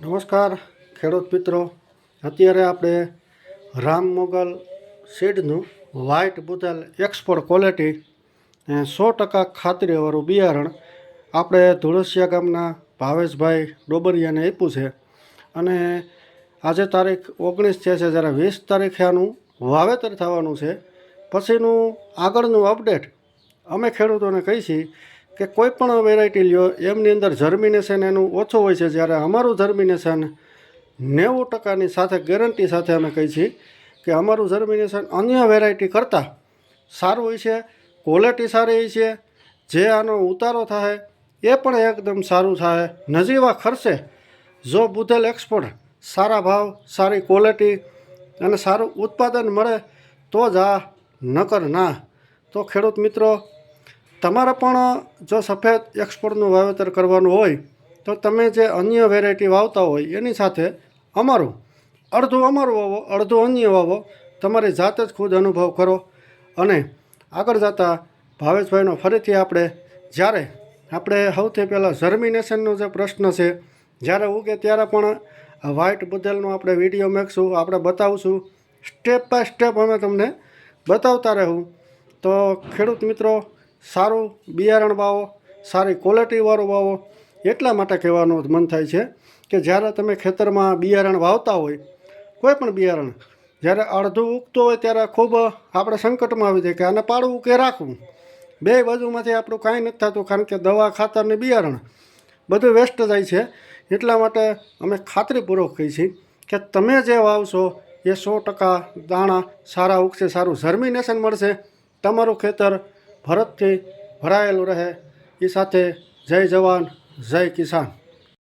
નમસ્કાર ખેડૂત મિત્રો, અત્યારે આપણે રામ મોગલ સીડનું વ્હાઇટ બુધેલ એક્સપોર્ટ ક્વોલિટી 100% ખાતરીવાળું બિયારણ આપણે ધુળસિયા ગામના ભાવેશભાઈ ડોબરિયાને આપ્યું છે. અને આજે તારીખ 19 છે, જ્યારે 20 તારીખે આનું વાવેતર થવાનું છે. પછીનું આગળનું અપડેટ અમે ખેડૂતોને કહીએ છીએ કે કોઈ પણ વેરાયટી લ્યો એમની અંદર જર્મિનેશન એનું ઓછું હોય છે, જ્યારે અમારું જર્મિનેશન 90%ની સાથે ગેરંટી સાથે અમે કહીએ છીએ કે અમારું જર્મિનેશન અન્ય વેરાયટી કરતાં સારું હોય છે, ક્વોલિટી સારી હોય છે. જે આનો ઉતારો થાય એ પણ એકદમ સારું થાય. નજીવા ખર્ચે જો બુધેલ એક્સપોર્ટ સારા ભાવ, સારી ક્વોલિટી અને સારું ઉત્પાદન મળે તો જ આ, નકર ના. તો ખેડૂત મિત્રો, તમારે પણ જો સફેદ એક્સપોર્ટનું વાવેતર કરવાનું હોય તો તમે જે અન્ય વેરાયટી વાવતા હોય એની સાથે અડધું અમારું વાવો, અડધું અન્ય વાવો. તમારી જાતે જ ખુદ અનુભવ કરો. અને આગળ જતાં ભાવેશભાઈનો ફરીથી જ્યારે આપણે સૌથી પહેલાં જર્મિનેશનનો જે પ્રશ્ન છે, જ્યારે ઉગે ત્યારે પણ વ્હાઇટ બુધેલનો આપણે વિડીયો મેકશું, આપણે બતાવશું. સ્ટેપ બાય સ્ટેપ અમે તમને બતાવતા રહેવું. તો ખેડૂત મિત્રો, સારું બિયારણ વાવો, સારી ક્વોલિટીવાળું વાવો. એટલા માટે કહેવાનું મન થાય છે કે જ્યારે તમે ખેતરમાં બિયારણ વાવતા હોય, કોઈ પણ બિયારણ જ્યારે અડધું ઉગતું હોય ત્યારે ખૂબ આપણે સંકટમાં આવી જાય કે આને પાડવું કે રાખવું. બે બાજુમાંથી આપણું કાંઈ નથી થતું, કારણ કે દવા, ખાતર ને બિયારણ બધું વેસ્ટ જાય છે. એટલા માટે અમે ખાતરીપૂર્વક કહીએ છીએ કે તમે જે વાવશો એ 100% દાણા સારા ઉગશે, સારું જર્મિનેશન મળશે, તમારું ખેતર ભરતથી ભરાયેલું રહે. એ સાથે જય જવાન, જય કિસાન.